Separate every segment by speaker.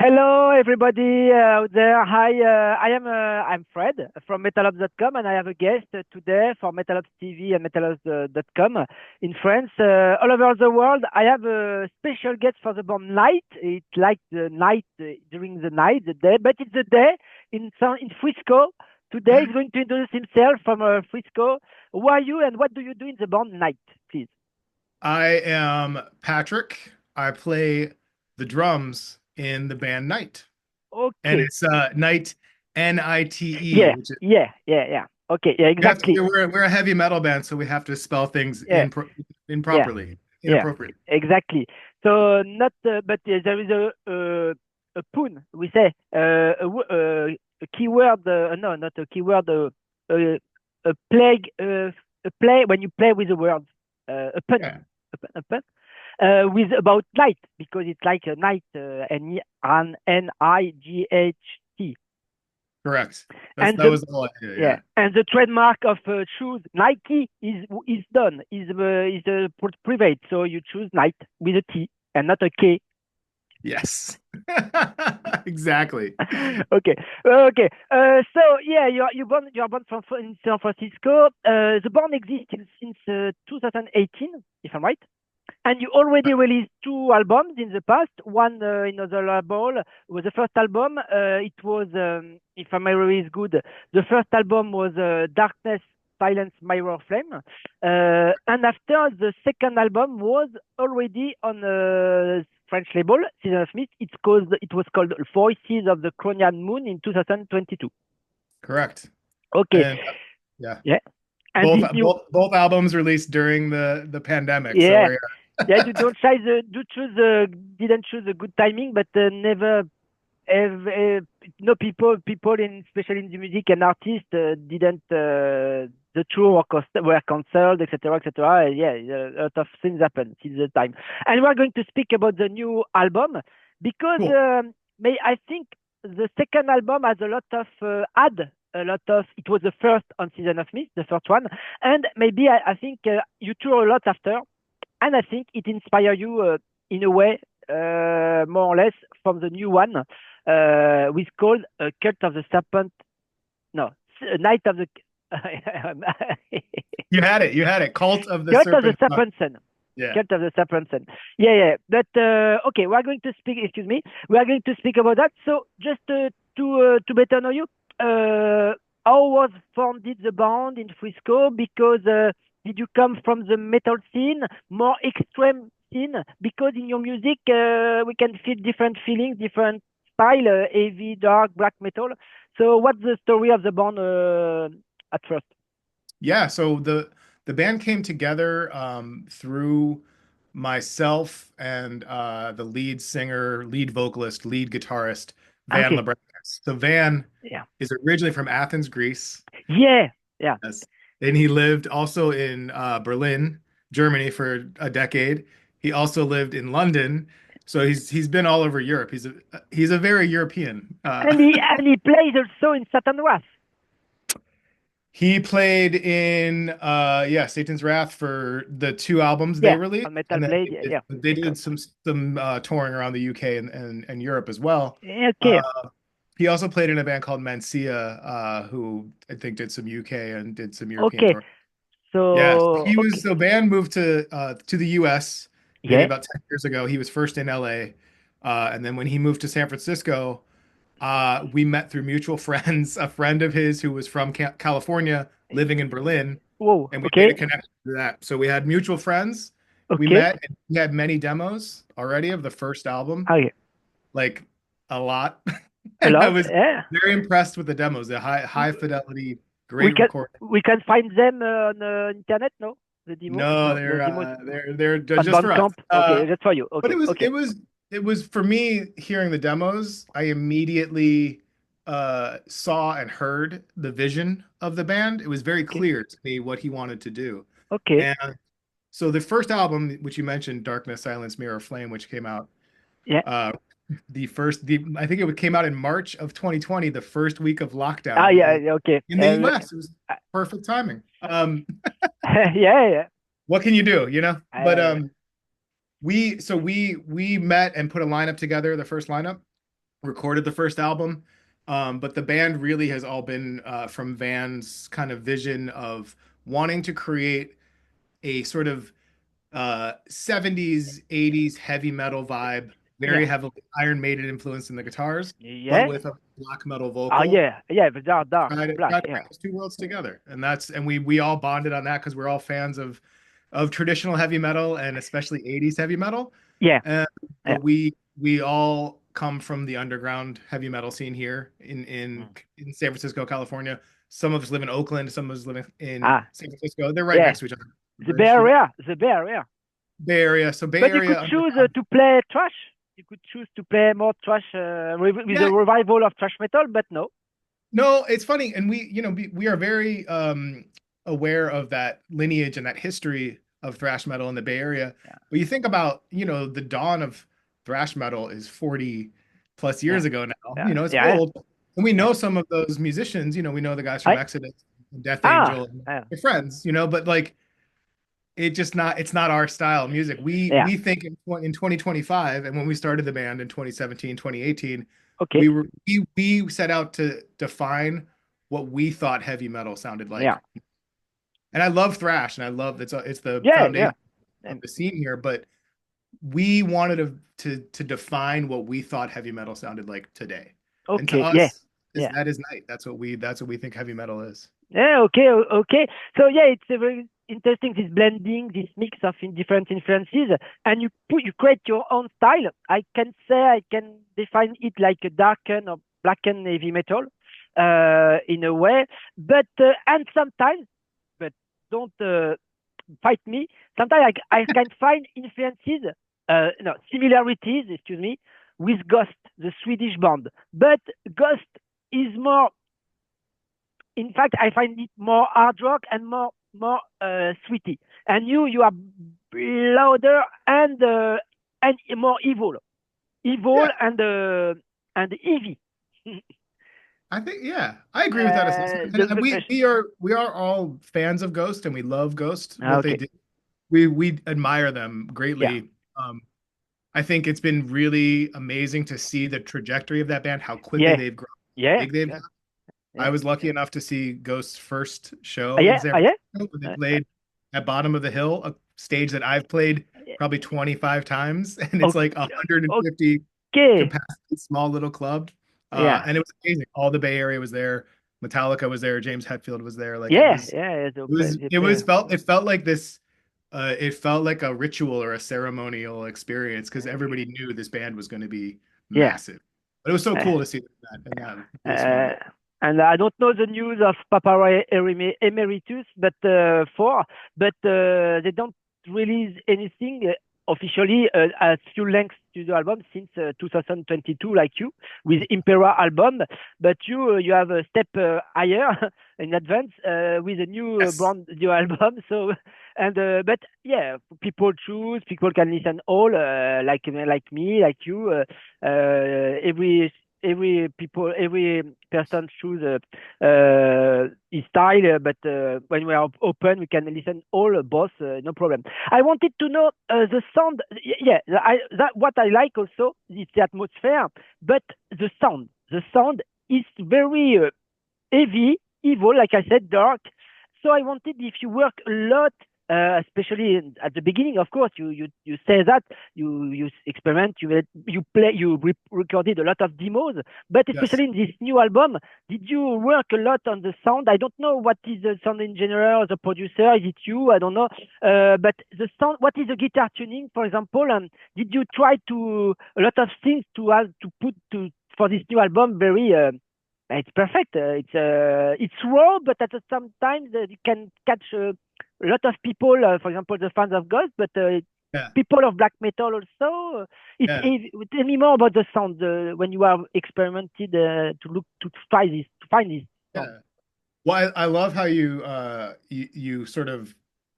Speaker 1: Hello, everybody out there. Hi, I'm Fred from metalobs.com, and I have a guest today for Metalobs TV and metalobs.com in France. All over the world, I have a special guest for the band Night. It's like the night during the night, the day, but it's the day in Frisco. Today, he's going to introduce himself from Frisco. Who are you, and what do you do in the band Night, please?
Speaker 2: I am Patrick. I play the drums in the band Night. And
Speaker 1: Okay.
Speaker 2: it's Night Nite,
Speaker 1: Yeah,
Speaker 2: which is
Speaker 1: yeah. Okay, yeah,
Speaker 2: you have to,
Speaker 1: exactly.
Speaker 2: we're a heavy metal band, so we have to spell things
Speaker 1: Yeah, yeah.
Speaker 2: improperly,
Speaker 1: Yeah,
Speaker 2: inappropriate.
Speaker 1: exactly. So not, but there is a pun. We say a keyword. No, not a keyword. A plague. A play when you play with the words. A pun.
Speaker 2: Yeah,
Speaker 1: A pun. With about night because it's like a night. Night.
Speaker 2: correct.
Speaker 1: And
Speaker 2: That
Speaker 1: the
Speaker 2: was all I did.
Speaker 1: Yeah,
Speaker 2: Yeah.
Speaker 1: and the trademark of shoes Nike is done is private. So you choose Nike with a T and not a K.
Speaker 2: Yes. Exactly.
Speaker 1: Okay, okay. So yeah, you're born from in San Francisco. The band exists since 2018, if I'm right. And you already released two albums in the past. One in other label was the first album. It was, if my memory is good, the first album was Darkness, Silence, Mirror Flame. And after the second album was already on a French label, Season of Mist. It was called Voices of the Cronian Moon in 2022.
Speaker 2: Correct.
Speaker 1: Okay,
Speaker 2: And yeah,
Speaker 1: yeah. And
Speaker 2: both
Speaker 1: this new,
Speaker 2: both albums released during the pandemic. So
Speaker 1: yeah,
Speaker 2: we're
Speaker 1: yeah. You don't choose didn't choose a good timing, but never no people in especially in the music and artists didn't the tour were cancelled, etc., etc. Yeah, a lot of things happened since the time, and we are going to speak about the new album because
Speaker 2: cool.
Speaker 1: may I think the second album has a lot of ad. A lot of it was the first on Season of Mist, the first one, and maybe I think you tour a lot after, and I think it inspires you in a way, more or less, from the new one, which called Cult of the Serpent. No, Night of the
Speaker 2: You had it. You had it. Cult of the
Speaker 1: Cult of the
Speaker 2: Serpent Sun.
Speaker 1: Serpent Sun.
Speaker 2: Yeah.
Speaker 1: Cult of the Serpent Sun. Yeah, yeah. But okay, we are going to speak. Excuse me. We are going to speak about that. So just to better know you, how was founded the band in Frisco? Because did you come from the metal scene, more extreme scene? Because in your music, we can feel different feelings, different style, heavy, dark, black metal. So what's the story of the band at first?
Speaker 2: Yeah, so the band came together through myself and the lead singer, lead vocalist, lead guitarist, Van
Speaker 1: Okay.
Speaker 2: Labrakis. So Van
Speaker 1: Yeah.
Speaker 2: is originally from Athens, Greece.
Speaker 1: Yeah. Yeah.
Speaker 2: Yes. And he lived also in Berlin, Germany for a decade. He also lived in London. So he's been all over Europe. He's a very European.
Speaker 1: And he plays also in Satan Wrath.
Speaker 2: He played in yeah, Satan's Wrath for the two albums they
Speaker 1: Yeah,
Speaker 2: released,
Speaker 1: on Metal
Speaker 2: and then
Speaker 1: Blade. Yeah, yeah.
Speaker 2: they did some touring around the UK and Europe as well.
Speaker 1: Okay,
Speaker 2: Uh, he also played in a band called Mancia, who I think did some UK and did some European
Speaker 1: okay.
Speaker 2: touring. Yeah,
Speaker 1: So okay,
Speaker 2: so Van moved to the US maybe
Speaker 1: yeah,
Speaker 2: about 10 years ago. He was first in LA, and then when he moved to San Francisco, we met through mutual friends, a friend of his who was from California living in Berlin,
Speaker 1: whoa,
Speaker 2: and we made
Speaker 1: okay,
Speaker 2: a connection to that. So we had mutual friends. We
Speaker 1: okay,
Speaker 2: met and we had many demos already of the first album,
Speaker 1: okay.
Speaker 2: like a lot.
Speaker 1: A
Speaker 2: And I
Speaker 1: lot.
Speaker 2: was
Speaker 1: Yeah,
Speaker 2: very impressed with the demos, the high fidelity,
Speaker 1: we
Speaker 2: great
Speaker 1: can
Speaker 2: recording.
Speaker 1: we can find them on internet. No, the demo.
Speaker 2: No,
Speaker 1: No, the demos
Speaker 2: they're
Speaker 1: on
Speaker 2: just for us.
Speaker 1: Bandcamp. Okay, that's for you.
Speaker 2: But
Speaker 1: Okay, okay,
Speaker 2: it was for me hearing the demos, I immediately saw and heard the vision of the band. It was very
Speaker 1: okay,
Speaker 2: clear to me what he wanted to do.
Speaker 1: okay.
Speaker 2: And so the first album, which you mentioned, Darkness, Silence, Mirror, Flame, which came out
Speaker 1: Yeah.
Speaker 2: uh the I think it came out in March of 2020, the first week of
Speaker 1: Ah,
Speaker 2: lockdown
Speaker 1: yeah. Yeah, okay.
Speaker 2: in the US. It was perfect timing.
Speaker 1: Yeah, yeah.
Speaker 2: What can you do, you know? But
Speaker 1: Uh,
Speaker 2: we met and put a lineup together, the first lineup, recorded the first album. But the band really has all been from Van's kind of vision of wanting to create a sort of 70s, 80s heavy metal vibe, very
Speaker 1: Yeah.
Speaker 2: heavily Iron Maiden influence in the guitars, but
Speaker 1: Yeah.
Speaker 2: with a black metal
Speaker 1: Oh
Speaker 2: vocal.
Speaker 1: yeah. Yeah. But dark, black.
Speaker 2: Try to bring
Speaker 1: Yeah.
Speaker 2: those two worlds together. And we all bonded on that because we're all fans of traditional heavy metal and especially 80s heavy metal.
Speaker 1: Yeah.
Speaker 2: Uh, but
Speaker 1: Yeah.
Speaker 2: we all come from the underground heavy metal scene here
Speaker 1: Mm.
Speaker 2: in San Francisco, California. Some of us live in Oakland, some of us live in
Speaker 1: Ah.
Speaker 2: San Francisco. They're right
Speaker 1: Yeah.
Speaker 2: next to each other.
Speaker 1: The Bay
Speaker 2: Bridge, you know,
Speaker 1: Area. The Bay Area.
Speaker 2: Bay Area. So Bay
Speaker 1: But you could
Speaker 2: Area
Speaker 1: choose
Speaker 2: underground.
Speaker 1: to play trash. You could choose to play more trash with
Speaker 2: Yeah,
Speaker 1: a revival of trash metal, but no.
Speaker 2: no, it's funny, and we are very aware of that lineage and that history of thrash metal in the Bay Area.
Speaker 1: Yeah.
Speaker 2: But you think about, the dawn of thrash metal is 40 plus
Speaker 1: Yeah.
Speaker 2: years ago now.
Speaker 1: Yeah.
Speaker 2: It's
Speaker 1: Yeah.
Speaker 2: old. And we
Speaker 1: Yeah.
Speaker 2: know some of those musicians, we know the guys from
Speaker 1: I,
Speaker 2: Exodus and Death
Speaker 1: ah.
Speaker 2: Angel and
Speaker 1: Yeah.
Speaker 2: their friends, but like it's not our style of music.
Speaker 1: Yeah.
Speaker 2: We think in 2025, and when we started the band in 2017, 2018,
Speaker 1: Okay.
Speaker 2: we set out to define what we thought heavy metal sounded
Speaker 1: Yeah.
Speaker 2: like. And I love thrash, and I love it's the
Speaker 1: Yeah. Yeah.
Speaker 2: foundation
Speaker 1: Yeah.
Speaker 2: of the scene here, but we wanted to define what we thought heavy metal sounded like today. And to
Speaker 1: Okay. Yeah.
Speaker 2: us,
Speaker 1: Yeah.
Speaker 2: that is night. That's what we think heavy metal is.
Speaker 1: Yeah, okay, okay. So yeah, it's a very interesting this blending, this mix of different influences, and you create your own style. I can say I can define it like a darken or blacken heavy metal, in a way. But and sometimes, but don't fight me. Sometimes I can find influences, no similarities, excuse me, with Ghost, the Swedish band. But Ghost is more, in fact, I find it more hard rock and more sweetie. And you are louder and more evil
Speaker 2: Yeah,
Speaker 1: and heavy.
Speaker 2: I think, yeah, I agree with that assessment. And we are all fans of Ghost, and we love Ghost, what they
Speaker 1: okay,
Speaker 2: did. We admire them
Speaker 1: yeah,
Speaker 2: greatly. I think it's been really amazing to see the trajectory of that band, how quickly
Speaker 1: yeah,
Speaker 2: they've grown, how
Speaker 1: yeah,
Speaker 2: big they've
Speaker 1: yeah,
Speaker 2: gotten. I
Speaker 1: yeah,
Speaker 2: was lucky enough to see Ghost's first show in
Speaker 1: yeah,
Speaker 2: San
Speaker 1: yeah,
Speaker 2: Francisco when they
Speaker 1: uh,
Speaker 2: played at Bottom of the Hill, a stage that I've played probably 25 times, and it's like
Speaker 1: okay,
Speaker 2: 150
Speaker 1: okay,
Speaker 2: capacity, small little club.
Speaker 1: yeah,
Speaker 2: And it was amazing. All the Bay Area was there. Metallica was there. James Hetfield was there. Like
Speaker 1: yeah, yeah. They play,
Speaker 2: it felt like this. It felt like a ritual or a ceremonial experience because everybody knew this band was going to be
Speaker 1: yeah.
Speaker 2: massive. But it was so
Speaker 1: Uh,
Speaker 2: cool to see that in that this
Speaker 1: Uh,
Speaker 2: moment.
Speaker 1: and I don't know the news of Papa Emeritus, but they don't release anything officially as full-length studio album since 2022, like you, with Impera album. But you have a step higher in advance with a new
Speaker 2: Yes.
Speaker 1: brand new album. So and but yeah, people choose, people can listen all like me, like you. Every person choose his style, but when we are open, we can listen all both, no problem. I wanted to know the sound. Yeah, that what I like also is the atmosphere, but the sound is very heavy, evil, like I said, dark. So I wanted if you work a lot, at the beginning, of course, you say that you experiment, you play, recorded a lot of demos, but
Speaker 2: Yes.
Speaker 1: especially in this new album, did you work a lot on the sound? I don't know what is the sound engineer or the producer. Is it you? I don't know. But the sound, what is the guitar tuning, for example? And did you try to a lot of things to have to put to for this new album very it's perfect. It's raw, but at the same time, you can catch a lot of people. For example, the fans of Ghost, but
Speaker 2: Yeah.
Speaker 1: people of black metal also.
Speaker 2: Yeah.
Speaker 1: Tell me more about the sound when you have experimented to look to try this to find this sound.
Speaker 2: Yeah. Well, I love how you sort of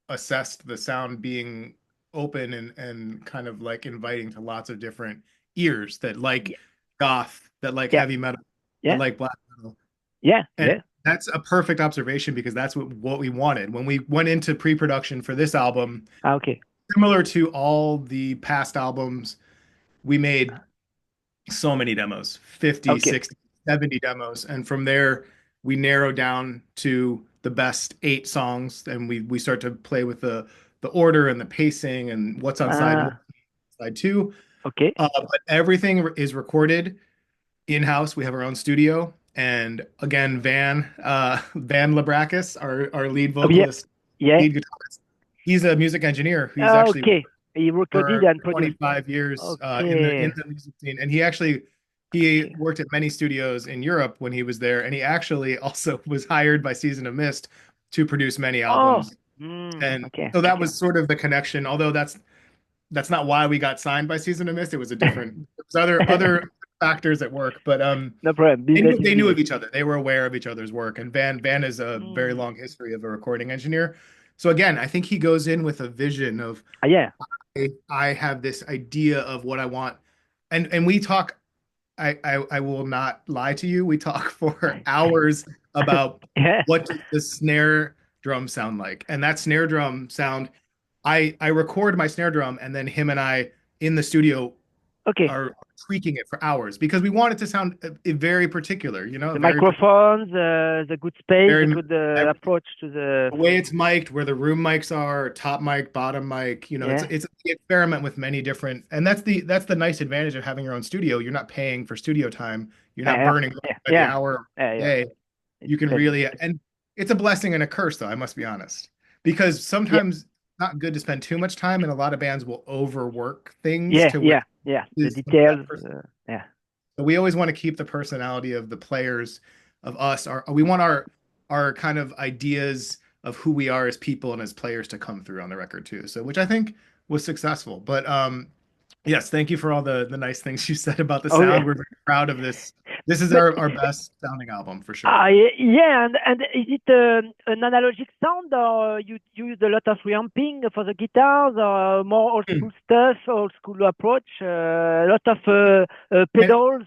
Speaker 2: assessed the sound being open and kind of like inviting to lots of different ears that like
Speaker 1: Yeah,
Speaker 2: goth, that like
Speaker 1: yeah,
Speaker 2: heavy metal, that
Speaker 1: yeah,
Speaker 2: like black metal.
Speaker 1: yeah,
Speaker 2: And
Speaker 1: yeah.
Speaker 2: that's a perfect observation because that's what we wanted. When we went into pre-production for this album,
Speaker 1: Ah, okay.
Speaker 2: similar to all the past albums we made, so many demos, 50,
Speaker 1: Okay.
Speaker 2: 60, 70 demos. And from there, we narrow down to the best 8 songs. And we start to play with the order and the pacing and what's on side one,
Speaker 1: Ah,
Speaker 2: side two.
Speaker 1: okay.
Speaker 2: But everything is recorded in-house. We have our own studio. And again, Van Labrakis, our lead
Speaker 1: Oh, yeah.
Speaker 2: vocalist,
Speaker 1: Yeah.
Speaker 2: lead guitarist, he's a music engineer who's
Speaker 1: Ah,
Speaker 2: actually
Speaker 1: okay. He recorded
Speaker 2: for
Speaker 1: and produced.
Speaker 2: 25 years in
Speaker 1: Okay.
Speaker 2: the music scene, and he
Speaker 1: Okay.
Speaker 2: worked at many studios in Europe when he was there, and he actually also was hired by Season of Mist to produce many
Speaker 1: Oh.
Speaker 2: albums,
Speaker 1: Mm,
Speaker 2: and
Speaker 1: okay.
Speaker 2: so that
Speaker 1: Okay.
Speaker 2: was sort of the connection. Although that's not why we got signed by Season of Mist. It was a different. There was other factors at work, but
Speaker 1: No problem.
Speaker 2: they
Speaker 1: Business
Speaker 2: knew,
Speaker 1: is
Speaker 2: they knew
Speaker 1: business.
Speaker 2: of each other. They were aware of each other's work, and Van is a very
Speaker 1: Mm.
Speaker 2: long history of a recording engineer. So again, I think he goes in with a vision of
Speaker 1: Ah, yeah.
Speaker 2: I have this idea of what I want, and we talk. I will not lie to you. We talk for hours about
Speaker 1: Yeah.
Speaker 2: what does the snare drum sound like, and that snare drum sound. I record my snare drum, and then him and I in the studio
Speaker 1: Okay.
Speaker 2: are tweaking it for hours because we want it to sound very particular. You know,
Speaker 1: The
Speaker 2: very
Speaker 1: microphones, the good space, the
Speaker 2: very
Speaker 1: good approach to the.
Speaker 2: the way it's mic'd, where the room mics are, top mic, bottom mic, it's
Speaker 1: Yeah.
Speaker 2: it's we experiment with many different, and that's the nice advantage of having your own studio. You're not paying for studio time. You're not
Speaker 1: Yeah.
Speaker 2: burning
Speaker 1: Yeah.
Speaker 2: by the
Speaker 1: Yeah.
Speaker 2: hour
Speaker 1: Yeah.
Speaker 2: a
Speaker 1: Yeah.
Speaker 2: day.
Speaker 1: It's
Speaker 2: You can
Speaker 1: expensive.
Speaker 2: really, and it's a blessing and a curse, though, I must be honest, because
Speaker 1: Yeah.
Speaker 2: sometimes it's not good to spend too much time, and a lot of bands will overwork things
Speaker 1: Yeah.
Speaker 2: to where
Speaker 1: Yeah. Yeah. The
Speaker 2: is that
Speaker 1: details.
Speaker 2: person.
Speaker 1: Yeah.
Speaker 2: So we always want to keep the personality of the players, of us. We want our kind of ideas of who we are as people and as players to come through on the record too. So which I think was successful. But yes, thank you for all the nice things you said about the
Speaker 1: Oh yeah.
Speaker 2: sound. We're very proud of this. This is
Speaker 1: But
Speaker 2: our best sounding album for sure.
Speaker 1: yeah, and is it an analogic sound, or you use a lot of reamping for the guitars, or more old
Speaker 2: Hmm.
Speaker 1: school stuff, old school approach, a lot of
Speaker 2: And
Speaker 1: pedals,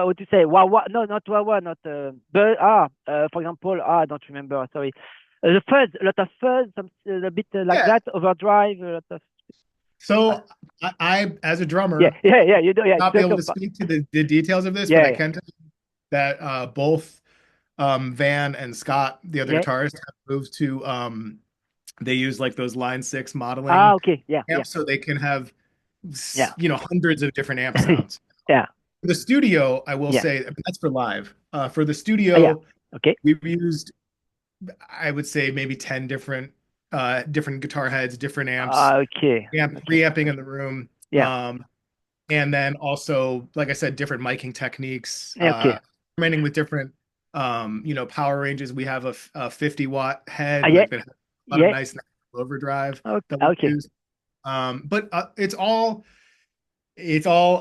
Speaker 1: what to say, wah wah, no, not wah wah, not but for example, I don't remember, sorry, the fuzz, a lot of fuzz, some a bit like
Speaker 2: yeah,
Speaker 1: that, overdrive, a lot of uh,
Speaker 2: so as a
Speaker 1: yeah,
Speaker 2: drummer,
Speaker 1: yeah, yeah, you do, yeah,
Speaker 2: not be
Speaker 1: talk
Speaker 2: able to
Speaker 1: about,
Speaker 2: speak to the details of this, but
Speaker 1: yeah,
Speaker 2: I
Speaker 1: yeah,
Speaker 2: can tell you that both Van and Scott, the other
Speaker 1: yeah.
Speaker 2: guitarist, have moved to they use like those Line 6
Speaker 1: Ah,
Speaker 2: modeling
Speaker 1: okay, yeah, yeah,
Speaker 2: amps so they can have
Speaker 1: yeah.
Speaker 2: hundreds of different amp sounds.
Speaker 1: Yeah,
Speaker 2: For the studio, I will
Speaker 1: yeah,
Speaker 2: say, I mean, that's for live. For the
Speaker 1: yeah.
Speaker 2: studio,
Speaker 1: Okay.
Speaker 2: we've used, I would say, maybe 10 different guitar heads, different amps,
Speaker 1: Okay. Okay.
Speaker 2: reamping in the room.
Speaker 1: Yeah.
Speaker 2: Um, and then also, like I said, different miking techniques,
Speaker 1: Okay.
Speaker 2: experimenting with different power ranges. We have a 50-watt head
Speaker 1: Yeah.
Speaker 2: like that has a lot of
Speaker 1: Yeah.
Speaker 2: nice overdrive
Speaker 1: Okay.
Speaker 2: that we
Speaker 1: Okay.
Speaker 2: use. But it's all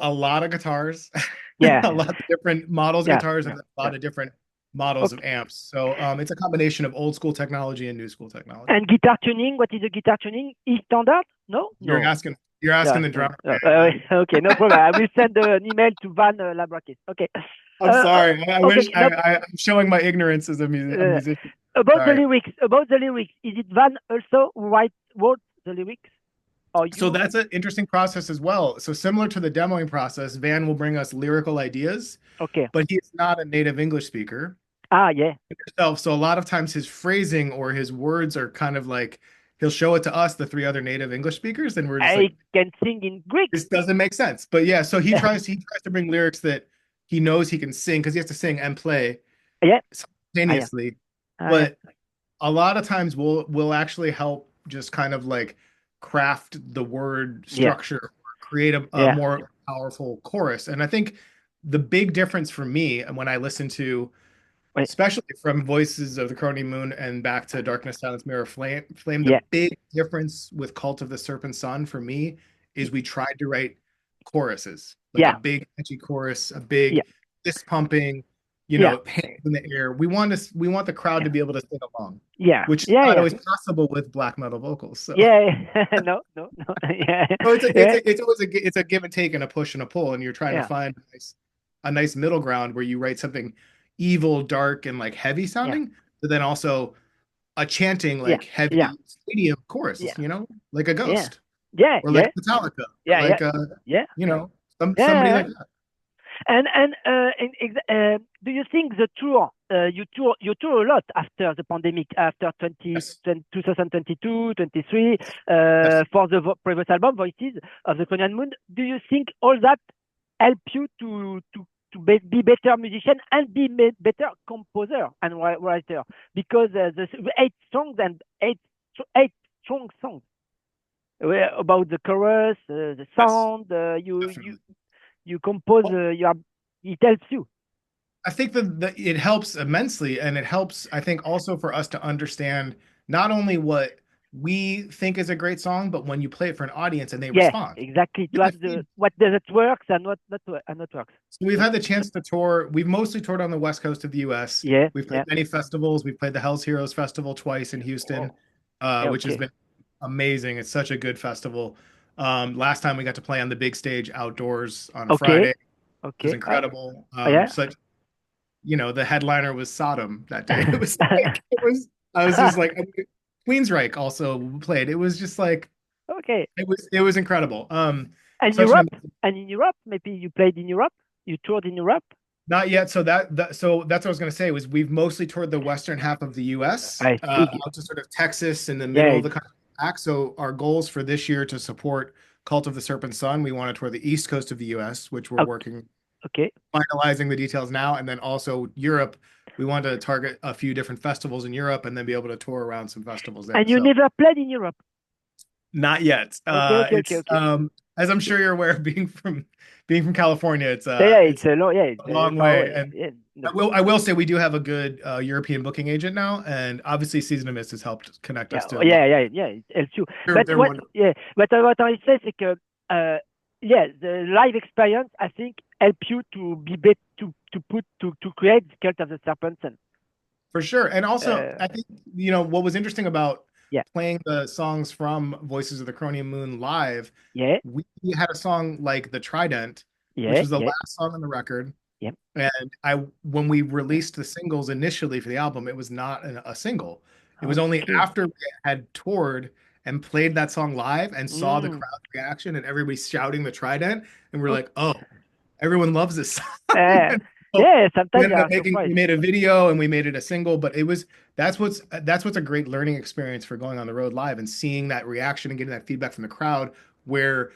Speaker 2: a lot of guitars,
Speaker 1: Yeah.
Speaker 2: a lot of different models of
Speaker 1: Yeah.
Speaker 2: guitars,
Speaker 1: Yeah.
Speaker 2: and a
Speaker 1: Yeah.
Speaker 2: lot of different models of
Speaker 1: Okay.
Speaker 2: amps. So it's a combination of old school technology and new school technology.
Speaker 1: And guitar tuning, what is the guitar tuning? E standard? No?
Speaker 2: You're
Speaker 1: No.
Speaker 2: asking you're
Speaker 1: Yeah.
Speaker 2: asking the
Speaker 1: No.
Speaker 2: drummer, man.
Speaker 1: Okay. No problem. I will send an email to Van Labrakis. Okay.
Speaker 2: I'm sorry. I
Speaker 1: Okay.
Speaker 2: wish
Speaker 1: No.
Speaker 2: I'm showing my ignorance as a
Speaker 1: Uh,
Speaker 2: musician.
Speaker 1: about the
Speaker 2: Sorry.
Speaker 1: lyrics. About the lyrics. Is it Van also who wrote the lyrics? Or
Speaker 2: So
Speaker 1: you?
Speaker 2: that's an interesting process as well. So similar to the demoing process, Van will bring us lyrical ideas,
Speaker 1: Okay.
Speaker 2: but he's not a native English speaker
Speaker 1: Ah, yeah.
Speaker 2: himself. So a lot of times his phrasing or his words are kind of like he'll show it to us, the 3 other native English speakers, and we're just
Speaker 1: I
Speaker 2: like,
Speaker 1: can sing in Greek.
Speaker 2: this doesn't make sense. But yeah, so he tries to bring lyrics that he knows he can sing because he has to sing and play
Speaker 1: Yeah. Ah, yeah.
Speaker 2: simultaneously.
Speaker 1: Ah, yeah.
Speaker 2: But a lot of times we'll actually help just kind of like craft the word
Speaker 1: Yeah.
Speaker 2: structure or create a
Speaker 1: Yeah.
Speaker 2: more powerful chorus. And I think the big difference for me and when I listen to,
Speaker 1: Wait.
Speaker 2: especially from Voices of the Crony Moon and back to Darkness, Silence, Mirror, Flame, the
Speaker 1: Yeah.
Speaker 2: big difference with Cult of the Serpent Sun for me is we tried to write choruses, like a
Speaker 1: Yeah.
Speaker 2: big catchy chorus, a
Speaker 1: Yeah.
Speaker 2: big fist pumping,
Speaker 1: Yeah.
Speaker 2: hands in the air. We want the crowd to
Speaker 1: Yeah.
Speaker 2: be able to sing along,
Speaker 1: Yeah.
Speaker 2: which is
Speaker 1: Yeah.
Speaker 2: not
Speaker 1: Yeah.
Speaker 2: always possible with black metal vocals. So,
Speaker 1: Yeah. No. No. No. Yeah.
Speaker 2: so
Speaker 1: Yeah.
Speaker 2: it's always it's a give and take and a push and a pull, and you're trying to
Speaker 1: Yeah.
Speaker 2: find a nice middle ground where you write something evil, dark, and like heavy
Speaker 1: Yeah.
Speaker 2: sounding, but then also a chanting
Speaker 1: Yeah.
Speaker 2: like heavy
Speaker 1: Yeah.
Speaker 2: stadium chorus,
Speaker 1: Yeah.
Speaker 2: like a
Speaker 1: Yeah.
Speaker 2: ghost.
Speaker 1: Yeah,
Speaker 2: or like
Speaker 1: yeah,
Speaker 2: Metallica, or
Speaker 1: yeah, yeah,
Speaker 2: like
Speaker 1: yeah,
Speaker 2: you know, somebody
Speaker 1: yeah.
Speaker 2: like that.
Speaker 1: Do you think the tour you tour a lot after the pandemic, after
Speaker 2: Yes,
Speaker 1: 2022, 23,
Speaker 2: yes.
Speaker 1: for the previous album Voices of the Korean Moon? Do you think all that help you to be better musician and be better composer and writer? Because the 8 songs and eight strong songs about the chorus, the
Speaker 2: Yes,
Speaker 1: sound,
Speaker 2: definitely.
Speaker 1: you compose,
Speaker 2: Well,
Speaker 1: it helps you.
Speaker 2: I think that it helps immensely, and it helps, I think, also for us to understand not only what we think is a great song, but when you play it for an audience and they
Speaker 1: Yeah,
Speaker 2: respond.
Speaker 1: exactly. To
Speaker 2: Yeah,
Speaker 1: have the what does it works and not works.
Speaker 2: so we've
Speaker 1: So
Speaker 2: had the chance to tour. We've mostly toured on the West Coast of the U.S.
Speaker 1: yeah,
Speaker 2: We've played
Speaker 1: yeah.
Speaker 2: many festivals. We've played the Hell's Heroes Festival twice in Houston,
Speaker 1: Oh, yeah,
Speaker 2: which has
Speaker 1: okay,
Speaker 2: been amazing. It's such a good festival. Last time we got to play on the big stage outdoors on a
Speaker 1: okay,
Speaker 2: Friday, which was
Speaker 1: okay.
Speaker 2: incredible.
Speaker 1: Yeah.
Speaker 2: Such the headliner was Sodom that day. It was like I was just like Queensryche also played. It was just like
Speaker 1: Okay.
Speaker 2: it was incredible.
Speaker 1: And
Speaker 2: Such an
Speaker 1: Europe, and in Europe, maybe you played in Europe. You toured in Europe.
Speaker 2: Not yet. So so that's what I was going to say was we've mostly toured the western half of the U.S.
Speaker 1: I see.
Speaker 2: Out to sort of Texas in the
Speaker 1: Yeah.
Speaker 2: middle of the country back. So our goals for this year to support Cult of the Serpent Sun, we want to tour the east coast of the U.S., which we're
Speaker 1: Okay.
Speaker 2: working
Speaker 1: Okay.
Speaker 2: finalizing the details now, and then also Europe. We want to target a few different festivals in Europe and then be able to tour around some festivals there.
Speaker 1: And you
Speaker 2: So
Speaker 1: never played in Europe.
Speaker 2: not yet.
Speaker 1: Okay. Okay. Okay.
Speaker 2: It's
Speaker 1: Okay.
Speaker 2: as I'm sure you're aware, being from California, it's
Speaker 1: Yeah. Yeah.
Speaker 2: it's
Speaker 1: It's a long. Yeah. It's
Speaker 2: a long
Speaker 1: far
Speaker 2: way.
Speaker 1: away.
Speaker 2: And
Speaker 1: Yeah. No.
Speaker 2: I will say we do have a good European booking agent now, and obviously Season of Mist has helped connect
Speaker 1: Yeah,
Speaker 2: us to a lot.
Speaker 1: yeah, yeah, yeah. It helps you.
Speaker 2: They're
Speaker 1: But
Speaker 2: they're
Speaker 1: what?
Speaker 2: wonderful
Speaker 1: Yeah. But what I say is que, yeah, the live experience I think help you to be to create the cult of the serpent. And
Speaker 2: for sure. And also,
Speaker 1: uh,
Speaker 2: I think what was interesting about
Speaker 1: yeah,
Speaker 2: playing the songs from Voices of the Cronium Moon live,
Speaker 1: yeah,
Speaker 2: we had a song like The Trident, which
Speaker 1: yeah,
Speaker 2: was the
Speaker 1: yeah,
Speaker 2: last song on the record.
Speaker 1: yeah.
Speaker 2: And when we released the singles initially for the album, it was not a single. It was only
Speaker 1: Okay.
Speaker 2: after we had toured and played that song live and saw the
Speaker 1: Mm.
Speaker 2: crowd reaction and everybody shouting the Trident, and we're like,
Speaker 1: Okay.
Speaker 2: oh, everyone loves this song.
Speaker 1: Uh,
Speaker 2: And so
Speaker 1: yeah.
Speaker 2: we
Speaker 1: Sometimes you
Speaker 2: ended up
Speaker 1: are
Speaker 2: making we
Speaker 1: surprised.
Speaker 2: made a video and we made it a single, but that's what's a great learning experience for going on the road live and seeing that reaction and getting that feedback from the crowd where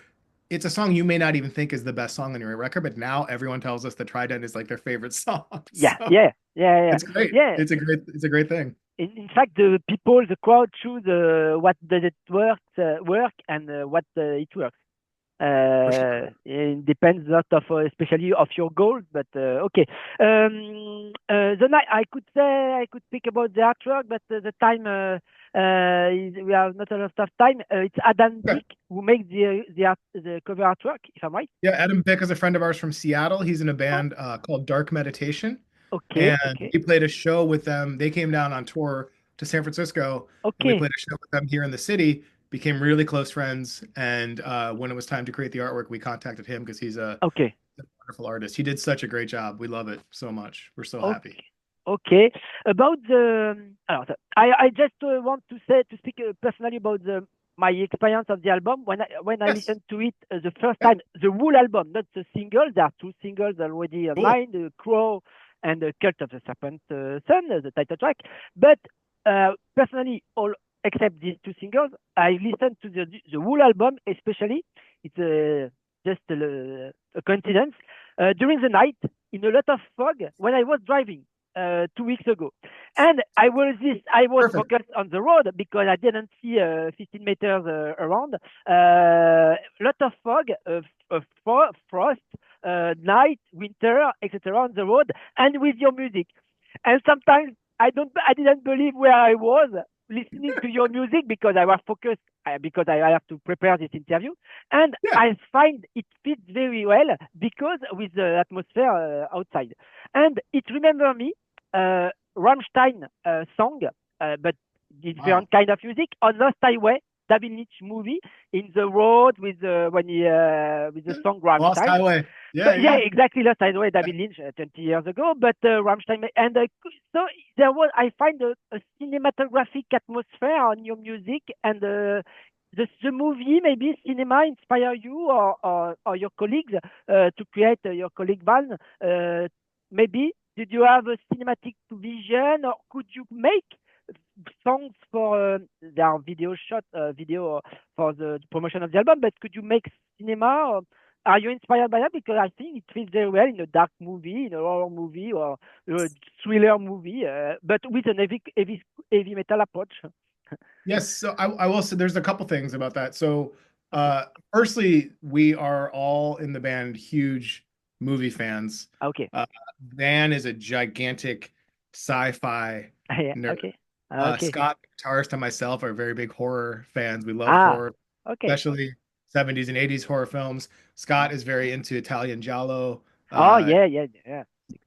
Speaker 2: it's a song you may not even think is the best song on your record, but now everyone tells us the Trident is like their favorite song.
Speaker 1: Yeah,
Speaker 2: So
Speaker 1: yeah, yeah, yeah,
Speaker 2: it's great.
Speaker 1: yeah.
Speaker 2: It's a great thing.
Speaker 1: In fact, the crowd choose what does it work and what it works.
Speaker 2: For sure.
Speaker 1: It depends a lot of, especially of your goals, but okay. The night I could say I could speak about the artwork, but the time we have not a lot of time. It's Adam
Speaker 2: Okay.
Speaker 1: Dick who makes the cover artwork, if I'm right.
Speaker 2: Yeah, Adam Bick is a friend of ours from Seattle. He's in a
Speaker 1: Oh,
Speaker 2: band called Dark Meditation,
Speaker 1: okay,
Speaker 2: and
Speaker 1: okay,
Speaker 2: we played a show with them. They came down on tour to San Francisco, and we
Speaker 1: okay,
Speaker 2: played a show with them here in the city. Became really close friends, and when it was time to create the artwork, we contacted him because he's
Speaker 1: okay.
Speaker 2: a wonderful artist. He did such a great job. We love it so much. We're so happy.
Speaker 1: Okay. Okay. About I just want to speak personally about my experience of the album when I
Speaker 2: Yes.
Speaker 1: listened to it the first
Speaker 2: Yeah.
Speaker 1: time, the whole album, not the single. There are 2 singles already
Speaker 2: Cool.
Speaker 1: online, the Crow and the Cult of the Serpent Sun, the title track. But personally, all except these 2 singles, I listened to the whole album, especially. It's just a coincidence during the night in a lot of fog when I was driving 2 weeks ago, and I was
Speaker 2: Perfect.
Speaker 1: focused on the road because I didn't see 15 meters around. Lot of fog, frost, night, winter, etc. on the road, and with your music. And sometimes I didn't believe where I was listening to your music because I was focused because I have to prepare this interview, and
Speaker 2: Yeah.
Speaker 1: I find it fits very well because with the atmosphere outside, and it remember me Rammstein song, but
Speaker 2: Wow.
Speaker 1: different kind of music on Lost Highway, David Lynch movie in the road with when he with the song
Speaker 2: Lost
Speaker 1: Rammstein.
Speaker 2: Highway. Yeah,
Speaker 1: But yeah,
Speaker 2: yeah.
Speaker 1: exactly. Lost Highway, David Lynch, 20 years ago. But Rammstein, and so there was, I find a cinematographic atmosphere on your music, and the movie, maybe cinema inspire you or your colleagues to create your colleague band? Maybe did you have a cinematic vision, or could you make songs for their video shot, video for the promotion of the album? But could you make cinema? Or are you inspired by that? Because I think it fits very well in a dark movie, in a horror movie, or a thriller movie, but with an heavy metal approach.
Speaker 2: Yes, so I will say there's a couple things about that. So, uh, firstly, we are all in the band huge movie fans.
Speaker 1: Okay.
Speaker 2: Uh, Van is a gigantic sci-fi
Speaker 1: Yeah.
Speaker 2: nerd.
Speaker 1: Okay. Okay.
Speaker 2: Scott, guitarist, and myself are very big horror fans. We love
Speaker 1: Ah.
Speaker 2: horror,
Speaker 1: Okay.
Speaker 2: especially 70s and 80s horror films. Scott is very into Italian giallo.
Speaker 1: Oh
Speaker 2: Uh,
Speaker 1: yeah, yeah, yeah.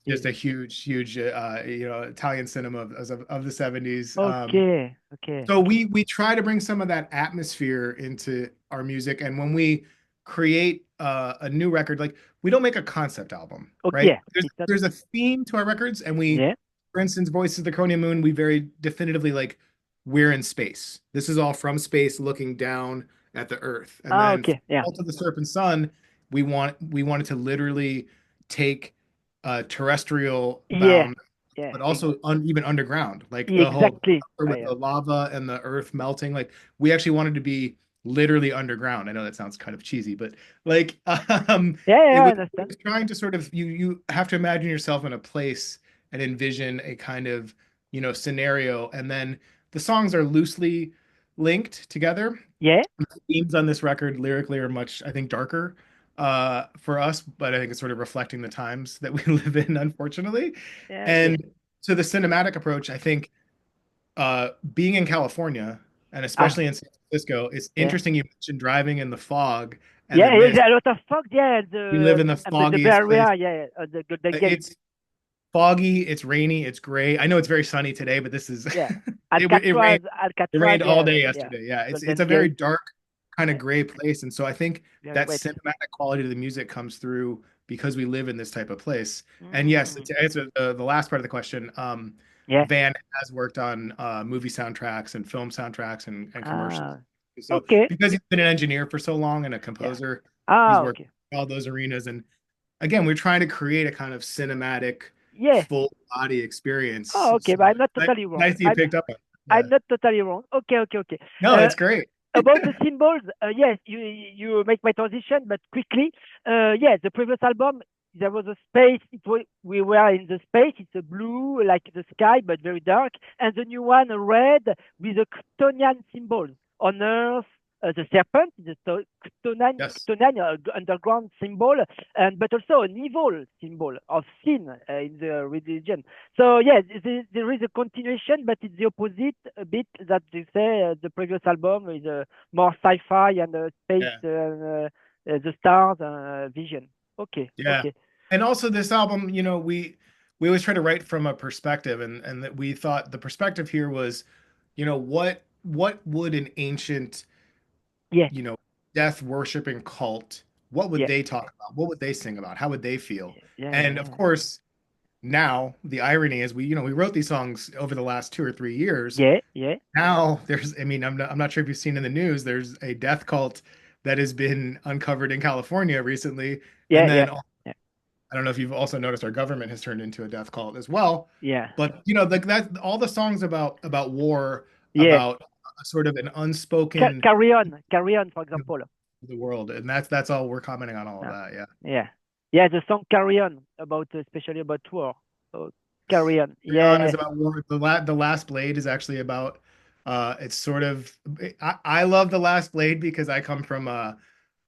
Speaker 2: just
Speaker 1: 16.
Speaker 2: a huge, Italian cinema of the 70s.
Speaker 1: Okay. Okay.
Speaker 2: So we try to bring some of that atmosphere into our music, and when we create a new record, like we don't make a concept album, right?
Speaker 1: Okay.
Speaker 2: There's
Speaker 1: It's not.
Speaker 2: there's a theme to our records, and we,
Speaker 1: Yeah.
Speaker 2: for instance, Voices of the Chronia Moon, we very definitively like we're in space. This is all from space looking down at the Earth, and
Speaker 1: Ah.
Speaker 2: then
Speaker 1: Okay. Yeah.
Speaker 2: Cult of the Serpent Sun, we wanted to literally take terrestrial
Speaker 1: Yeah.
Speaker 2: bound
Speaker 1: Yeah.
Speaker 2: but also even underground, like the whole
Speaker 1: Exactly.
Speaker 2: with the lava and the earth melting. Like we actually wanted to be literally underground. I know that sounds kind of cheesy, but like
Speaker 1: Yeah. Yeah. I
Speaker 2: it
Speaker 1: understand.
Speaker 2: was trying to sort of you have to imagine yourself in a place and envision a kind of scenario, and then the songs are loosely linked together.
Speaker 1: Yeah.
Speaker 2: The themes on this record lyrically are much, I think, darker for us, but I think it's sort of reflecting the times that we live in, unfortunately.
Speaker 1: Yeah. Okay.
Speaker 2: And to the cinematic approach, I think being in California and
Speaker 1: Ah.
Speaker 2: especially in San Francisco, it's
Speaker 1: Yeah.
Speaker 2: interesting you mentioned driving in the fog and the
Speaker 1: Yeah.
Speaker 2: mist.
Speaker 1: Yeah. A lot of fog. Yeah.
Speaker 2: We live in the
Speaker 1: The Bay
Speaker 2: foggiest place.
Speaker 1: Area. Yeah. The Golden Gate.
Speaker 2: It's foggy, it's rainy, it's gray. I know it's very sunny today, but this is
Speaker 1: Yeah.
Speaker 2: it rained.
Speaker 1: Alcatraz.
Speaker 2: It
Speaker 1: Alcatraz.
Speaker 2: rained all
Speaker 1: Yeah.
Speaker 2: day
Speaker 1: Yeah.
Speaker 2: yesterday. Yeah, it's
Speaker 1: Golden
Speaker 2: a very
Speaker 1: Gate.
Speaker 2: dark, kind of
Speaker 1: Yeah.
Speaker 2: gray place, and so I think
Speaker 1: Very
Speaker 2: that
Speaker 1: wet.
Speaker 2: cinematic quality of the music comes through because we live in this type of place. And yes,
Speaker 1: Mm.
Speaker 2: to answer the last part of the question,
Speaker 1: Yeah.
Speaker 2: Van has worked on movie soundtracks and film soundtracks and commercials.
Speaker 1: Ah.
Speaker 2: So
Speaker 1: Okay.
Speaker 2: because he's been an engineer for so long and a
Speaker 1: Yeah.
Speaker 2: composer, he's
Speaker 1: Ah.
Speaker 2: worked
Speaker 1: Okay.
Speaker 2: in all those arenas. And again, we're trying to create a kind of cinematic,
Speaker 1: Yeah.
Speaker 2: full body experience.
Speaker 1: Oh. Okay.
Speaker 2: So
Speaker 1: But I'm not totally wrong.
Speaker 2: nice that you picked up on it.
Speaker 1: I'm
Speaker 2: Yeah.
Speaker 1: not totally wrong. Okay. Okay. Okay.
Speaker 2: No,
Speaker 1: Uh,
Speaker 2: it's great.
Speaker 1: about the symbols, yes, you make my transition, but quickly. Yeah, the previous album, there was a space. We were in the space. It's a blue, like the sky, but very dark. And the new one, a red with a Chtonian symbol on Earth. The serpent, the
Speaker 2: Yes.
Speaker 1: Chtonian underground symbol, and but also an evil symbol of sin in the religion. So yeah, there is a continuation, but it's the opposite a bit that they say. The previous album is more sci-fi and space,
Speaker 2: Yeah.
Speaker 1: the stars, vision. Okay,
Speaker 2: Yeah.
Speaker 1: okay,
Speaker 2: And also this album, we always try to write from a perspective, and that we thought the perspective here was, what would an ancient,
Speaker 1: yeah,
Speaker 2: you know, death worshiping cult, what would
Speaker 1: yeah,
Speaker 2: they talk about? What would they sing about? How would they feel?
Speaker 1: yeah,
Speaker 2: And of
Speaker 1: yeah,
Speaker 2: course, now the irony is we wrote these songs over the last 2 or 3 years.
Speaker 1: yeah, yeah,
Speaker 2: Now I mean, I'm not sure if you've seen in the news, there's a death cult that has been uncovered in California recently. And
Speaker 1: yeah, yeah,
Speaker 2: then
Speaker 1: yeah,
Speaker 2: I don't know if you've also noticed our government has turned into a death cult as well.
Speaker 1: yeah,
Speaker 2: But like that, all the songs about war,
Speaker 1: yeah.
Speaker 2: about a sort of an unspoken
Speaker 1: Carry on, for example.
Speaker 2: the world, and that's all we're commenting on all of
Speaker 1: Yeah.
Speaker 2: that. Yeah.
Speaker 1: Yeah. Yeah, the song Carry On about especially about war. So Carry On.
Speaker 2: Rion is
Speaker 1: Yeah.
Speaker 2: about war. The Last Blade is actually about it's sort of I love The Last Blade because I come from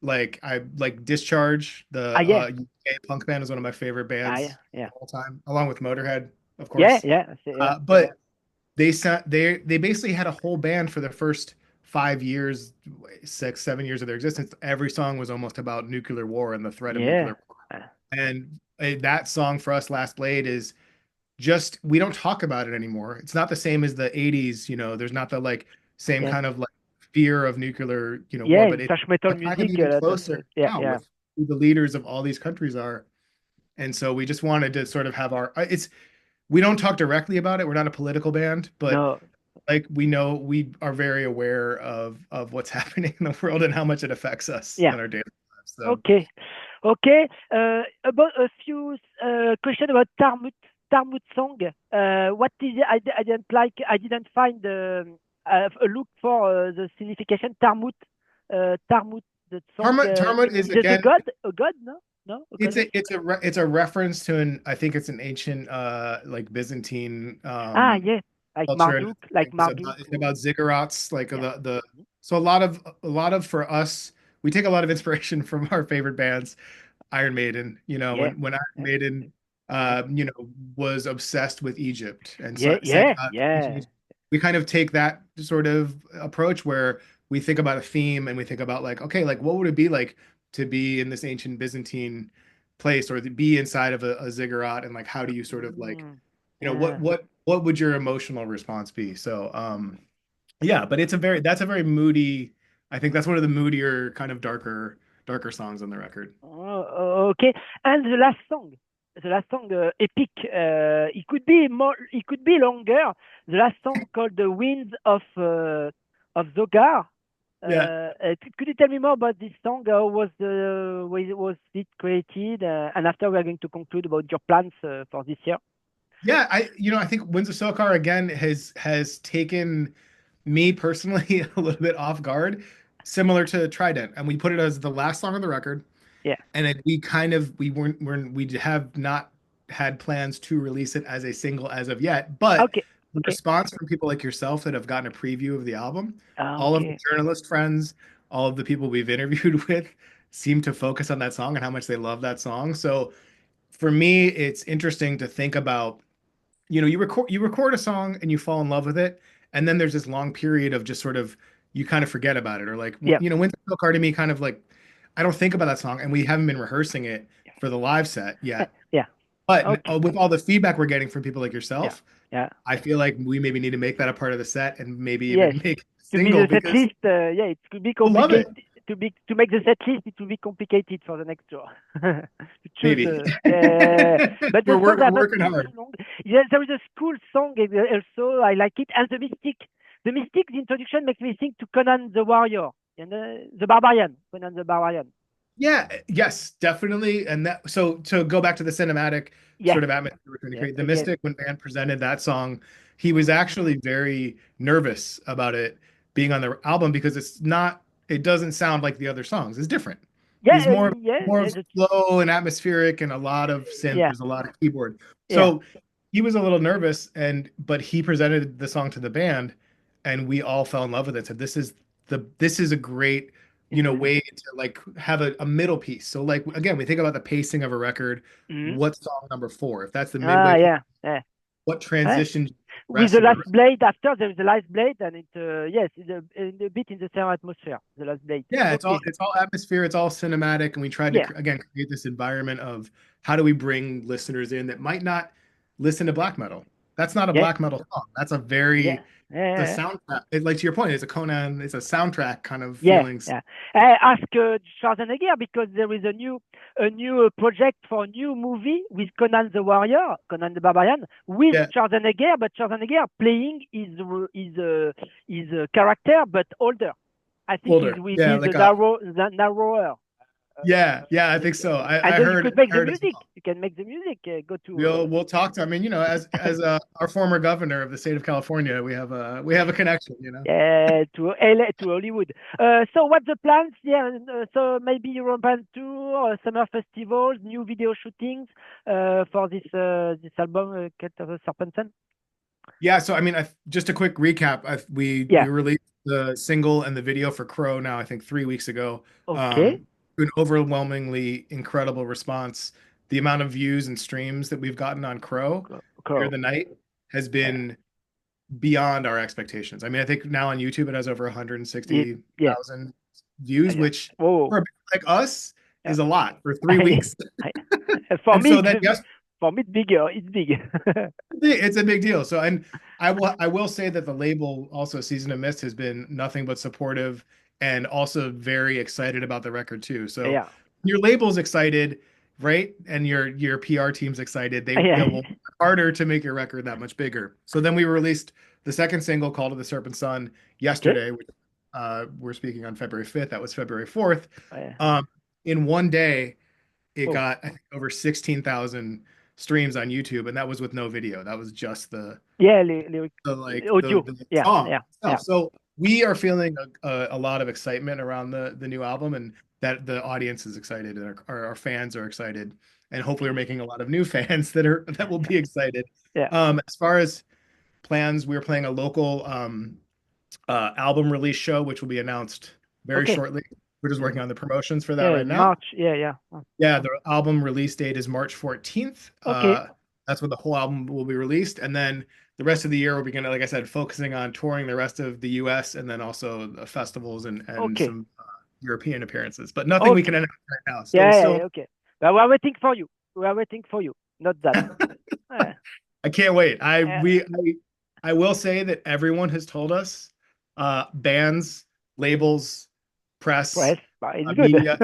Speaker 2: like I like Discharge, the
Speaker 1: Ah yeah.
Speaker 2: UK punk band is one of my favorite
Speaker 1: Ah yeah.
Speaker 2: bands
Speaker 1: Yeah.
Speaker 2: of all time, along with Motorhead, of
Speaker 1: Yeah,
Speaker 2: course.
Speaker 1: yeah. Yeah.
Speaker 2: But they basically had a whole band for the first 5 years, 6, 7 years of their existence. Every song was almost about nuclear war and the threat of
Speaker 1: Yeah.
Speaker 2: nuclear war. And that song for us, Last Blade, is just we don't talk about it anymore. It's not the same as the 80s, there's not the like same
Speaker 1: Yeah.
Speaker 2: kind of like fear of nuclear, war,
Speaker 1: Yeah,
Speaker 2: but
Speaker 1: in
Speaker 2: it's
Speaker 1: thrash metal
Speaker 2: a kind of
Speaker 1: music,
Speaker 2: even
Speaker 1: a lot of
Speaker 2: closer
Speaker 1: yeah,
Speaker 2: now
Speaker 1: yeah.
Speaker 2: with who the leaders of all these countries are. And so we just wanted to sort of have our it's we don't talk directly about it. We're not a political band, but
Speaker 1: No.
Speaker 2: like we know we are very aware of what's happening in the world and how much it affects us
Speaker 1: Yeah.
Speaker 2: in our daily lives. So
Speaker 1: Okay. Okay. About a few question about Tarmut song. What is it? I didn't like. I didn't find a look for the signification Tarmut. The song
Speaker 2: Talmud is
Speaker 1: is it a
Speaker 2: again,
Speaker 1: god? A god? No. No. A
Speaker 2: it's
Speaker 1: goddess?
Speaker 2: it's a reference to an, I think it's an ancient like Byzantine
Speaker 1: Ah, yeah. Like
Speaker 2: culture, and
Speaker 1: Marduk. Like Marduk.
Speaker 2: it's about ziggurats, like
Speaker 1: Yeah.
Speaker 2: the so a lot of for us, we take a lot of inspiration from our favorite bands. Iron Maiden,
Speaker 1: Yeah.
Speaker 2: when Iron
Speaker 1: Yeah.
Speaker 2: Maiden, was obsessed with Egypt and
Speaker 1: Yeah.
Speaker 2: sang
Speaker 1: Yeah.
Speaker 2: about ancient
Speaker 1: Yeah.
Speaker 2: Egypt. We kind of take that sort of approach where we think about a theme and we think about like, okay, like what would it be like to be in this ancient Byzantine place or to be inside of a ziggurat, and like how do you sort of like,
Speaker 1: Mm, yeah.
Speaker 2: what would your emotional response be? So yeah, but that's a very moody, I think that's one of the moodier, kind of darker songs on the record.
Speaker 1: Okay. And the last song, epic. It could be more. It could be longer. The last song called "The Winds of Zogar."
Speaker 2: Yeah.
Speaker 1: Could you tell me more about this song? How was it created? And after we are going to conclude about your plans for this year.
Speaker 2: Yeah, I think Winds of Sokar again has taken me personally a little bit off guard, similar to Trident, and we put it as the last song on the record,
Speaker 1: Yeah.
Speaker 2: and we kind of we have not had plans to release it as a single as of yet, but
Speaker 1: Okay.
Speaker 2: the
Speaker 1: Okay.
Speaker 2: response from people like yourself that have gotten a preview of the album, all of the
Speaker 1: Okay.
Speaker 2: journalist friends, all of the people we've interviewed with seem to focus on that song and how much they love that song. So for me, it's interesting to think about, you record a song and you fall in love with it, and then there's this long period of just sort of you kind of forget about it, or like
Speaker 1: Yeah.
Speaker 2: Winter Milk Car to me kind of like I don't think about that song, and we haven't been rehearsing it for the live set yet.
Speaker 1: Yeah.
Speaker 2: But
Speaker 1: Okay.
Speaker 2: with all the feedback we're getting from people like
Speaker 1: Yeah.
Speaker 2: yourself,
Speaker 1: Yeah.
Speaker 2: I feel like we maybe need to make that a part of the set and maybe
Speaker 1: Yes.
Speaker 2: even make a
Speaker 1: To be
Speaker 2: single
Speaker 1: the set
Speaker 2: because
Speaker 1: list, yeah, it could be
Speaker 2: we'll love
Speaker 1: complicated.
Speaker 2: it.
Speaker 1: To make the set list, it will be complicated for the next tour. To choose
Speaker 2: Maybe.
Speaker 1: the yeah, but the songs
Speaker 2: We're
Speaker 1: are not
Speaker 2: working
Speaker 1: too
Speaker 2: hard.
Speaker 1: long. Yeah, there is a school song also. I like it, and the Mystic. The introduction makes me think to Conan the Warrior and the Barbarian. Conan the Barbarian.
Speaker 2: Yeah, yes, definitely. And that, so to go back to the cinematic
Speaker 1: Yeah,
Speaker 2: sort of atmosphere we're trying to
Speaker 1: yeah,
Speaker 2: create, the
Speaker 1: again.
Speaker 2: Mystic, when band presented that song, he was actually very nervous about it being on the album because it doesn't sound like the other songs. It's different.
Speaker 1: Yeah,
Speaker 2: He's
Speaker 1: yeah,
Speaker 2: more
Speaker 1: yeah,
Speaker 2: slow and atmospheric and a lot of synth.
Speaker 1: yeah,
Speaker 2: There's a lot of keyboard.
Speaker 1: yeah.
Speaker 2: So he was a little nervous, but he presented the song to the band and we all fell in love with it. Said this is a great way to like have a middle piece. So like again, we think about the pacing of a record.
Speaker 1: Mhm.
Speaker 2: What's song number four? If that's the
Speaker 1: Ah,
Speaker 2: midway point,
Speaker 1: yeah, yeah.
Speaker 2: what
Speaker 1: Eh?
Speaker 2: transitions the
Speaker 1: With
Speaker 2: rest
Speaker 1: the
Speaker 2: of the
Speaker 1: last
Speaker 2: record?
Speaker 1: blade after there is the last blade and it yes it's a bit in the same atmosphere the last blade.
Speaker 2: Yeah,
Speaker 1: Okay.
Speaker 2: it's all atmosphere, it's all cinematic, and we tried to
Speaker 1: Yeah.
Speaker 2: again create this environment of how do we bring listeners in that might not listen to black metal. That's not a
Speaker 1: Yeah.
Speaker 2: black metal song. That's a
Speaker 1: Yeah.
Speaker 2: very the
Speaker 1: Yeah.
Speaker 2: soundtrack. Like to your point, it's a Conan, it's a soundtrack kind of
Speaker 1: Yeah.
Speaker 2: feelings.
Speaker 1: Yeah. I ask Schwarzenegger because there is a new project for a new movie with Conan the Warrior, Conan the Barbarian, with
Speaker 2: Yeah,
Speaker 1: Schwarzenegger, but Schwarzenegger playing his character but older. I think he
Speaker 2: older.
Speaker 1: will
Speaker 2: Yeah,
Speaker 1: be
Speaker 2: like a
Speaker 1: the narrower.
Speaker 2: yeah, I think so.
Speaker 1: And
Speaker 2: I
Speaker 1: then you could make
Speaker 2: I
Speaker 1: the
Speaker 2: heard as
Speaker 1: music.
Speaker 2: well.
Speaker 1: You can make the music. Go to.
Speaker 2: We'll talk to. I mean, as our former governor of the state of California, we have a connection.
Speaker 1: To LA, to Hollywood. So what's the plans? Yeah, so maybe European tour, summer festivals, new video shootings for this album, Serpent Sun.
Speaker 2: Yeah. So I mean, just a quick recap. We
Speaker 1: Yeah.
Speaker 2: released the single and the video for Crow now. I think 3 weeks ago.
Speaker 1: Okay.
Speaker 2: An overwhelmingly incredible response. The amount of views and streams that we've gotten on Crow here
Speaker 1: Cool.
Speaker 2: the night has
Speaker 1: Yeah.
Speaker 2: been beyond our expectations. I mean, I think now on YouTube it has over
Speaker 1: Yeah. Yeah.
Speaker 2: 160,000 views,
Speaker 1: Yeah.
Speaker 2: which
Speaker 1: Whoa.
Speaker 2: for a band like us
Speaker 1: Yeah.
Speaker 2: is a lot for 3 weeks.
Speaker 1: For
Speaker 2: And
Speaker 1: me,
Speaker 2: so then yes,
Speaker 1: it's bigger. It's big.
Speaker 2: it's a big deal. So and I will say that the label also Season of Mist has been nothing but supportive and also very excited about the record too. So
Speaker 1: Yeah.
Speaker 2: your label's excited, right? And your PR team's excited. They'll
Speaker 1: Yeah.
Speaker 2: work harder to make your record that much bigger. So then we released the second single, Call to the Serpent Sun,
Speaker 1: Okay.
Speaker 2: yesterday, which we're speaking on February 5th. That was February 4th.
Speaker 1: Uh,
Speaker 2: In one day, it
Speaker 1: oh,
Speaker 2: got, I think, over 16,000 streams on YouTube, and that was with no video. That was just
Speaker 1: yeah, audio.
Speaker 2: the
Speaker 1: Yeah,
Speaker 2: song
Speaker 1: yeah, yeah.
Speaker 2: itself. So we are feeling a lot of excitement around the new album, and that the audience is excited, and our fans are excited, and hopefully we're making a lot of new fans that will be excited.
Speaker 1: Yeah.
Speaker 2: As far as plans, we're playing a local album release show, which will be announced very
Speaker 1: Okay.
Speaker 2: shortly. We're just working on the promotions for that
Speaker 1: Yeah,
Speaker 2: right
Speaker 1: in
Speaker 2: now.
Speaker 1: March. Yeah, yeah.
Speaker 2: Yeah, the album release date is March 14th.
Speaker 1: Okay.
Speaker 2: That's when the whole album will be released. And then the rest of the year, we'll be going to, like I said, focusing on touring the rest of the US and then also the festivals and
Speaker 1: Okay.
Speaker 2: some European appearances. But nothing we
Speaker 1: Okay.
Speaker 2: can announce right now.
Speaker 1: Yeah, yeah,
Speaker 2: Still,
Speaker 1: yeah, okay. But we are waiting for you. We are waiting for you. Not that. Uh,
Speaker 2: I can't wait.
Speaker 1: uh,
Speaker 2: I will say that everyone has told us, bands, labels, press,
Speaker 1: press, but it's good.
Speaker 2: media,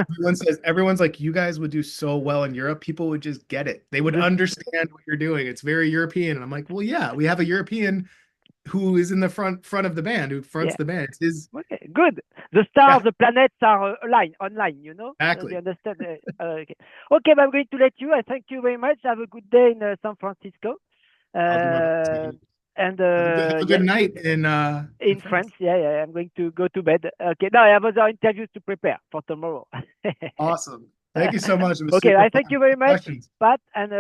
Speaker 2: everyone's like, you guys would do so well in Europe. People would just get it. They would
Speaker 1: This,
Speaker 2: understand what you're doing. It's very European. And I'm like, well, yeah, we have a European who is in the front of the band, who fronts
Speaker 1: yeah.
Speaker 2: the band. It's his,
Speaker 1: Okay, good. The stars,
Speaker 2: yeah,
Speaker 1: the planets are aligned online, you know? You
Speaker 2: exactly.
Speaker 1: understand? Okay. Okay, but I'm going to let you. I thank you very much. Have a good day in San Francisco.
Speaker 2: I'll do my best.
Speaker 1: Uh, and
Speaker 2: Have a
Speaker 1: yeah,
Speaker 2: good night in
Speaker 1: in
Speaker 2: France.
Speaker 1: France. Yeah, yeah, I'm going to go to bed. Okay, now I have other interviews to prepare for tomorrow.
Speaker 2: Awesome. Thank you so much. It was
Speaker 1: Okay,
Speaker 2: super
Speaker 1: I
Speaker 2: fun.
Speaker 1: thank you very much,
Speaker 2: Questions.
Speaker 1: Pat, and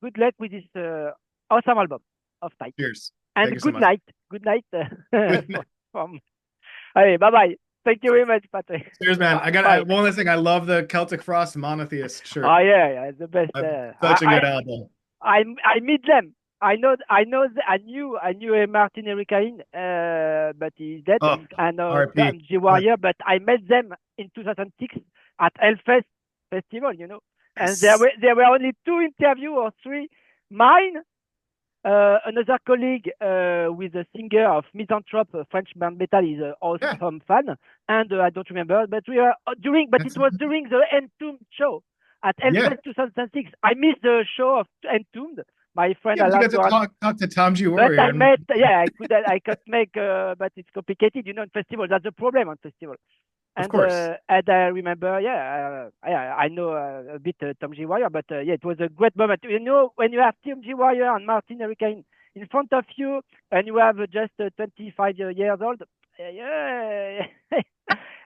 Speaker 1: good luck with this awesome album of Night.
Speaker 2: Cheers. Thank
Speaker 1: And
Speaker 2: you so
Speaker 1: good
Speaker 2: much.
Speaker 1: night. Good night.
Speaker 2: Good night.
Speaker 1: From, hey, bye bye. Thank you very much, Patrick.
Speaker 2: Cheers, man.
Speaker 1: Bye.
Speaker 2: One last thing. I love the Celtic Frost Monotheist
Speaker 1: Oh
Speaker 2: shirt.
Speaker 1: yeah, yeah, the best.
Speaker 2: Such a good album.
Speaker 1: I meet them. I knew Martin Ericain, but he's dead.
Speaker 2: Oh,
Speaker 1: I know
Speaker 2: RP.
Speaker 1: G Warrior, but I met them in 2006 at Hellfest festival, you know. And
Speaker 2: Yes.
Speaker 1: there were only two interviews or three. Mine, another colleague with a singer of Misanthrope, a French band metal, is an
Speaker 2: Yeah.
Speaker 1: awesome fan, and I don't remember, but we were it was during the Entombed show at
Speaker 2: Yeah.
Speaker 1: Hellfest 2006. I missed the show of Entombed. My friend
Speaker 2: Yeah, but you
Speaker 1: allowed
Speaker 2: got to
Speaker 1: to,
Speaker 2: talk to Tom G.
Speaker 1: but
Speaker 2: Warrior.
Speaker 1: I met, yeah, I could make, but it's complicated, you know, in festival. That's the problem on festival.
Speaker 2: Of course.
Speaker 1: And I remember, I know a bit Tom G. Warrior, but yeah, it was a great moment. You know, when you have Tom G. Warrior and Martin Hurricane in front of you, and you have just 25 years old, yeah,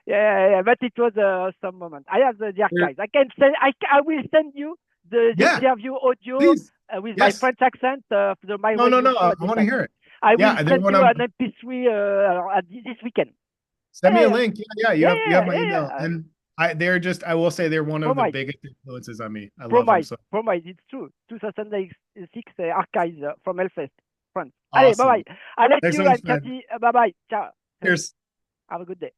Speaker 1: yeah, but it was a awesome moment. I have the archives. I will send you the
Speaker 2: Yeah,
Speaker 1: interview audio
Speaker 2: please.
Speaker 1: with my
Speaker 2: Yes.
Speaker 1: French accent for my
Speaker 2: No, no,
Speaker 1: radio
Speaker 2: no.
Speaker 1: show
Speaker 2: I
Speaker 1: at this
Speaker 2: want to
Speaker 1: time.
Speaker 2: hear it.
Speaker 1: I will
Speaker 2: Yeah, and then
Speaker 1: send
Speaker 2: when
Speaker 1: you
Speaker 2: I'm
Speaker 1: an MP3 this weekend.
Speaker 2: send me a
Speaker 1: Yeah,
Speaker 2: link. Yeah,
Speaker 1: yeah,
Speaker 2: you have
Speaker 1: yeah,
Speaker 2: my
Speaker 1: yeah,
Speaker 2: email.
Speaker 1: yeah.
Speaker 2: And I will say they're one of the
Speaker 1: Promise,
Speaker 2: biggest influences on me. I love them
Speaker 1: promise,
Speaker 2: so.
Speaker 1: promise. It's true. 2006 archives from Hellfest, France. Allez, bye
Speaker 2: Awesome.
Speaker 1: bye. I let
Speaker 2: Thanks so
Speaker 1: you
Speaker 2: much,
Speaker 1: and
Speaker 2: man.
Speaker 1: Catchy. Bye bye. Ciao.
Speaker 2: Cheers.
Speaker 1: Have a good day.